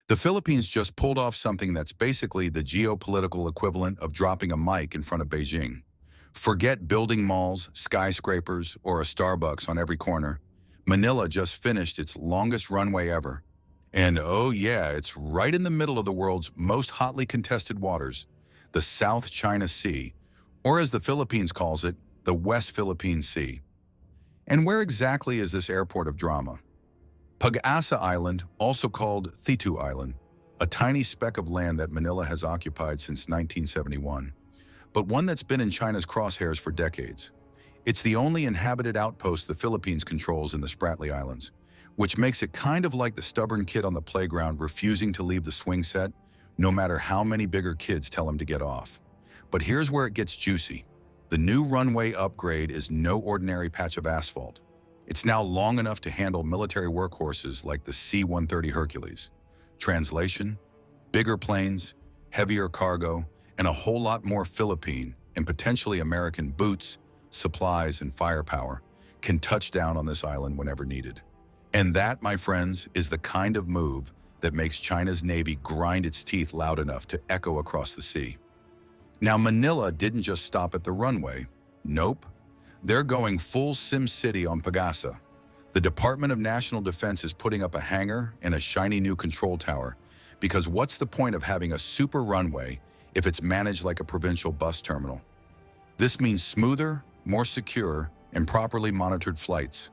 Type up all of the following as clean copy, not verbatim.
The Philippines just pulled off something that's basically the geopolitical equivalent of dropping a mic in front of Beijing. Forget building malls, skyscrapers, or a Starbucks on every corner. Manila just finished its longest runway ever. And oh yeah, it's right in the middle of the world's most hotly contested waters, the South China Sea, or as the Philippines calls it, the West Philippine Sea. And where exactly is this airport of drama? Pag-asa Island, also called Thitu Island, a tiny speck of land that Manila has occupied since 1971, but one that's been in China's crosshairs for decades. It's the only inhabited outpost the Philippines controls in the Spratly Islands, which makes it kind of like the stubborn kid on the playground refusing to leave the swing set, no matter how many bigger kids tell him to get off. But here's where it gets juicy. The new runway upgrade is no ordinary patch of asphalt. It's now long enough to handle military workhorses like the C-130 Hercules. Translation: bigger planes, heavier cargo, and a whole lot more Philippine and potentially American boots, supplies, and firepower can touch down on this island whenever needed. And that, my friends, is the kind of move that makes China's Navy grind its teeth loud enough to echo across the sea. Now, Manila didn't just stop at the runway. Nope. They're going full Sim City on Pag-asa. The Department of National Defense is putting up a hangar and a shiny new control tower, because what's the point of having a super runway if it's managed like a provincial bus terminal? This means smoother, more secure, and properly monitored flights.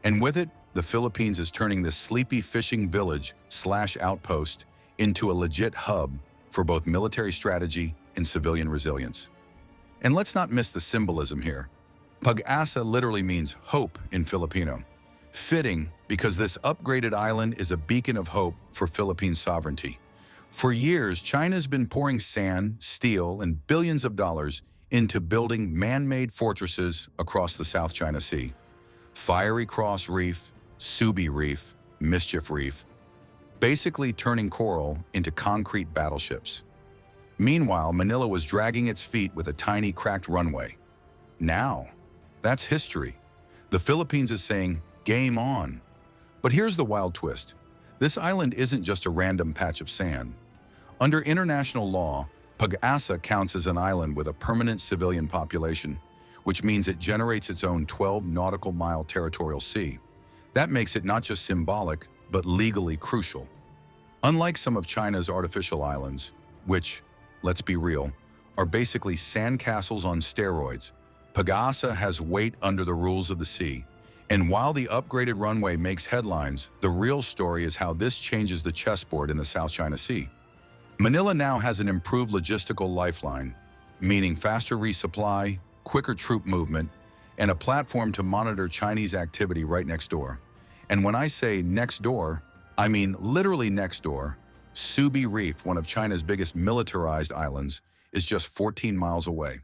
And with it, the Philippines is turning this sleepy fishing village/outpost into a legit hub for both military strategy and civilian resilience. And let's not miss the symbolism here. Pag-asa literally means hope in Filipino. Fitting, because this upgraded island is a beacon of hope for Philippine sovereignty. For years, China's been pouring sand, steel, and billions of dollars into building man-made fortresses across the South China Sea. Fiery Cross Reef, Subi Reef, Mischief Reef, basically turning coral into concrete battleships. Meanwhile, Manila was dragging its feet with a tiny cracked runway. Now, that's history. The Philippines is saying, game on. But here's the wild twist. This island isn't just a random patch of sand. Under international law, Pag-asa counts as an island with a permanent civilian population, which means it generates its own 12 nautical mile territorial sea. That makes it not just symbolic, but legally crucial. Unlike some of China's artificial islands, which, let's be real, are basically sandcastles on steroids, Pag-asa has weight under the rules of the sea. And while the upgraded runway makes headlines, the real story is how this changes the chessboard in the South China Sea. Manila now has an improved logistical lifeline, meaning faster resupply, quicker troop movement, and a platform to monitor Chinese activity right next door. And when I say next door, I mean literally next door. Subi Reef, one of China's biggest militarized islands, is just 14 miles away.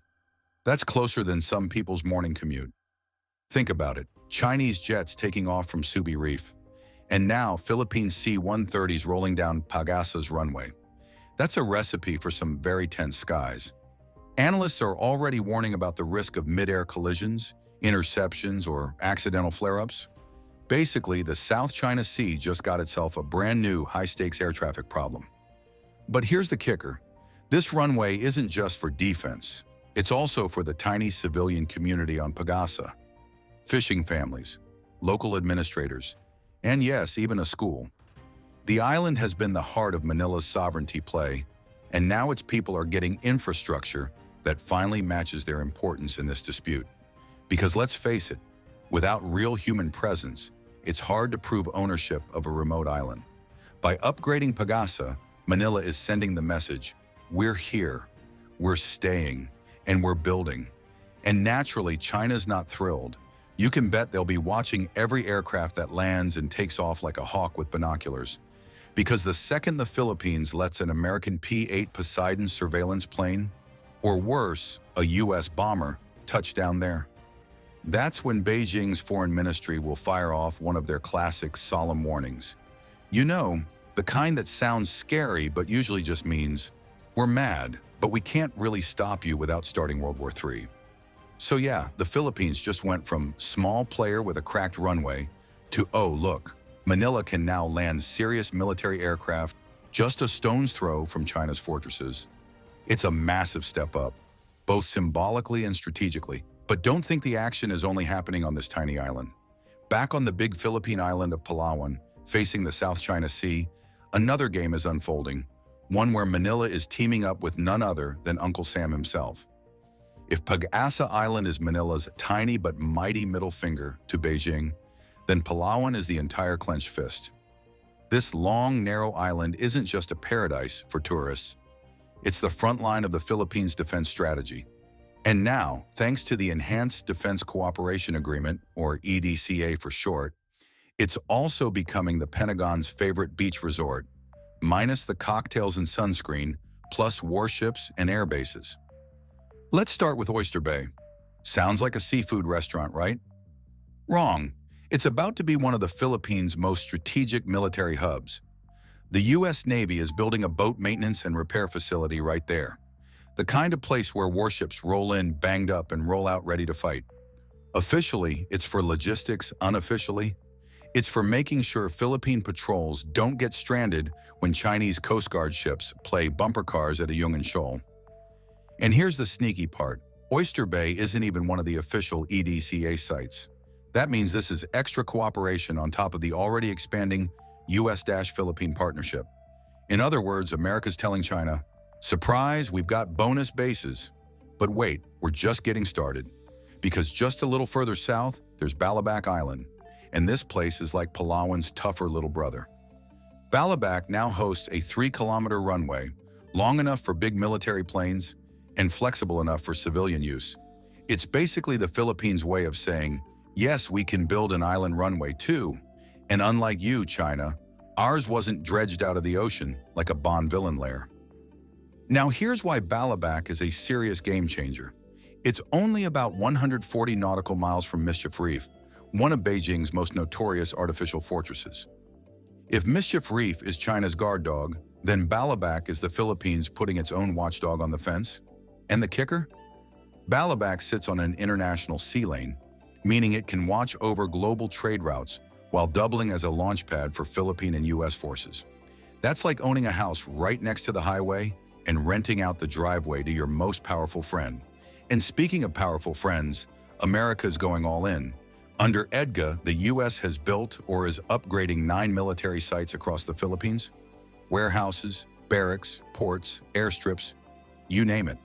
That's closer than some people's morning commute. Think about it, Chinese jets taking off from Subi Reef, and now Philippine C-130s rolling down Pag-asa's runway. That's a recipe for some very tense skies. Analysts are already warning about the risk of mid-air collisions, interceptions, or accidental flare-ups. Basically, the South China Sea just got itself a brand new high-stakes air traffic problem. But here's the kicker. This runway isn't just for defense. It's also for the tiny civilian community on Pag-asa. Fishing families, local administrators, and yes, even a school. The island has been the heart of Manila's sovereignty play, and now its people are getting infrastructure that finally matches their importance in this dispute. Because let's face it, without real human presence, it's hard to prove ownership of a remote island. By upgrading Pag-asa, Manila is sending the message, we're here, we're staying, and we're building. And naturally, China's not thrilled. You can bet they'll be watching every aircraft that lands and takes off like a hawk with binoculars. Because the second the Philippines lets an American P-8 Poseidon surveillance plane, or worse, a US bomber, touch down there, that's when Beijing's foreign ministry will fire off one of their classic solemn warnings. You know, the kind that sounds scary but usually just means, we're mad, but we can't really stop you without starting World War III. So yeah, the Philippines just went from small player with a cracked runway to, oh look, Manila can now land serious military aircraft, just a stone's throw from China's fortresses. It's a massive step up, both symbolically and strategically. But don't think the action is only happening on this tiny island. Back on the big Philippine island of Palawan, facing the South China Sea, another game is unfolding, one where Manila is teaming up with none other than Uncle Sam himself. If Pag-asa Island is Manila's tiny but mighty middle finger to Beijing, then Palawan is the entire clenched fist. This long, narrow island isn't just a paradise for tourists. It's the front line of the Philippines' defense strategy. And now, thanks to the Enhanced Defense Cooperation Agreement, or EDCA for short, it's also becoming the Pentagon's favorite beach resort, minus the cocktails and sunscreen, plus warships and air bases. Let's start with Oyster Bay. Sounds like a seafood restaurant, right? Wrong. It's about to be one of the Philippines' most strategic military hubs. The U.S. Navy is building a boat maintenance and repair facility right there. The kind of place where warships roll in banged up and roll out ready to fight. Officially, it's for logistics. Unofficially, it's for making sure Philippine patrols don't get stranded when Chinese Coast Guard ships play bumper cars at Ayungin Shoal. And here's the sneaky part. Oyster Bay isn't even one of the official EDCA sites. That means this is extra cooperation on top of the already expanding U.S.-Philippine partnership. In other words, America's telling China, surprise, we've got bonus bases. But wait, we're just getting started. Because just a little further south, there's Balabac Island. And this place is like Palawan's tougher little brother. Balabac now hosts a 3-kilometer runway, long enough for big military planes and flexible enough for civilian use. It's basically the Philippines' way of saying, yes, we can build an island runway too. And unlike you, China, ours wasn't dredged out of the ocean like a Bond villain lair. Now here's why Balabac is a serious game changer. It's only about 140 nautical miles from Mischief Reef, one of Beijing's most notorious artificial fortresses. If Mischief Reef is China's guard dog, then Balabac is the Philippines putting its own watchdog on the fence. And the kicker? Balabac sits on an international sea lane, meaning it can watch over global trade routes while doubling as a launch pad for Philippine and U.S. forces. That's like owning a house right next to the highway and renting out the driveway to your most powerful friend. And speaking of powerful friends, America's going all in. Under EDCA, the U.S. has built or is upgrading 9 military sites across the Philippines. Warehouses, barracks, ports, airstrips, you name it.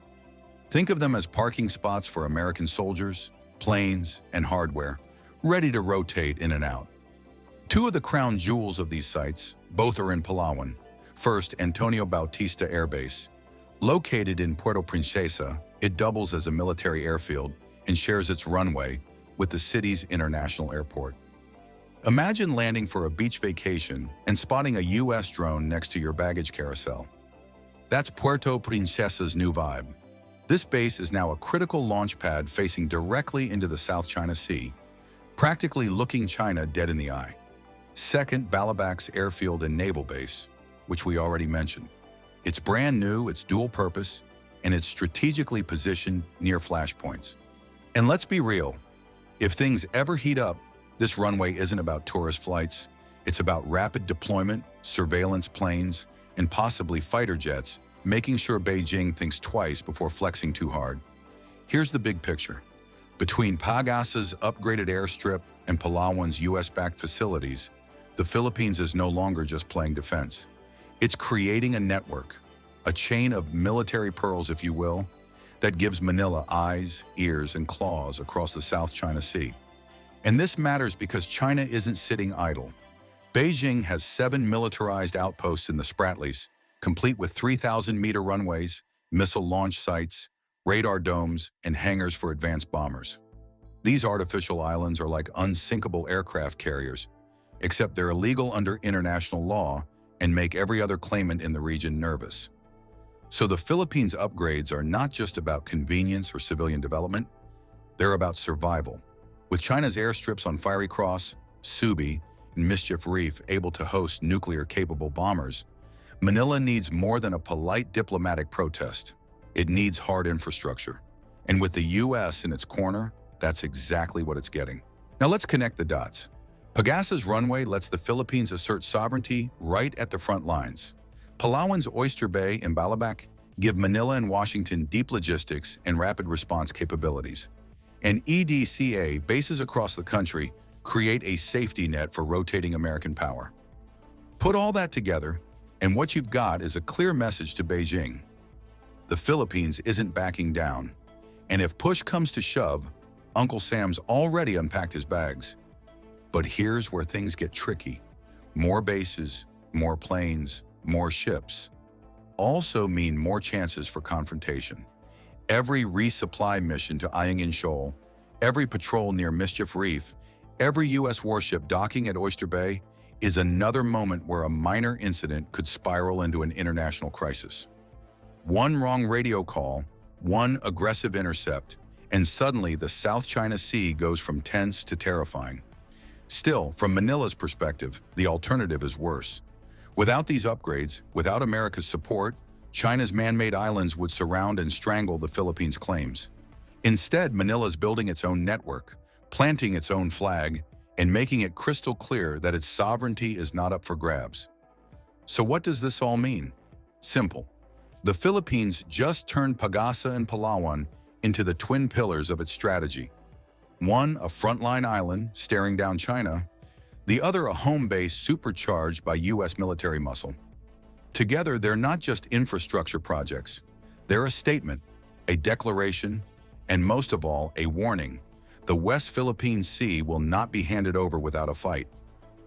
Think of them as parking spots for American soldiers, planes, and hardware, ready to rotate in and out. 2 of the crown jewels of these sites, both are in Palawan. First, Antonio Bautista Air Base. Located in Puerto Princesa, it doubles as a military airfield and shares its runway with the city's international airport. Imagine landing for a beach vacation and spotting a U.S. drone next to your baggage carousel. That's Puerto Princesa's new vibe. This base is now a critical launch pad facing directly into the South China Sea, practically looking China dead in the eye. Second, Balabac's airfield and naval base, which we already mentioned. It's brand new, it's dual purpose, and it's strategically positioned near flashpoints. And let's be real, if things ever heat up, this runway isn't about tourist flights. It's about rapid deployment, surveillance planes, and possibly fighter jets, making sure Beijing thinks twice before flexing too hard. Here's the big picture. Between Pag-asa's upgraded airstrip and Palawan's U.S.-backed facilities, the Philippines is no longer just playing defense. It's creating a network, a chain of military pearls, if you will, that gives Manila eyes, ears, and claws across the South China Sea. And this matters because China isn't sitting idle. Beijing has 7 militarized outposts in the Spratlys, complete with 3,000-meter runways, missile launch sites, radar domes, and hangars for advanced bombers. These artificial islands are like unsinkable aircraft carriers, except they're illegal under international law and make every other claimant in the region nervous. So the Philippines' upgrades are not just about convenience or civilian development, they're about survival. With China's airstrips on Fiery Cross, Subi, and Mischief Reef able to host nuclear-capable bombers, Manila needs more than a polite diplomatic protest. It needs hard infrastructure. And with the U.S. in its corner, that's exactly what it's getting. Now let's connect the dots. Pag-asa's runway lets the Philippines assert sovereignty right at the front lines. Palawan's Oyster Bay and Balabac give Manila and Washington deep logistics and rapid response capabilities. And EDCA bases across the country create a safety net for rotating American power. Put all that together, and what you've got is a clear message to Beijing. The Philippines isn't backing down. And if push comes to shove, Uncle Sam's already unpacked his bags. But here's where things get tricky. More bases, more planes, more ships also mean more chances for confrontation. Every resupply mission to Ayungin Shoal, every patrol near Mischief Reef, every U.S. warship docking at Oyster Bay is another moment where a minor incident could spiral into an international crisis. One wrong radio call, one aggressive intercept, and suddenly the South China Sea goes from tense to terrifying. Still, from Manila's perspective, the alternative is worse. Without these upgrades, without America's support, China's man-made islands would surround and strangle the Philippines' claims. Instead, Manila's building its own network, planting its own flag, and making it crystal clear that its sovereignty is not up for grabs. So what does this all mean? Simple. The Philippines just turned Pagasa and Palawan into the twin pillars of its strategy. One, a frontline island staring down China, the other a home base supercharged by U.S. military muscle. Together, they're not just infrastructure projects. They're a statement, a declaration, and most of all, a warning. The West Philippine Sea will not be handed over without a fight.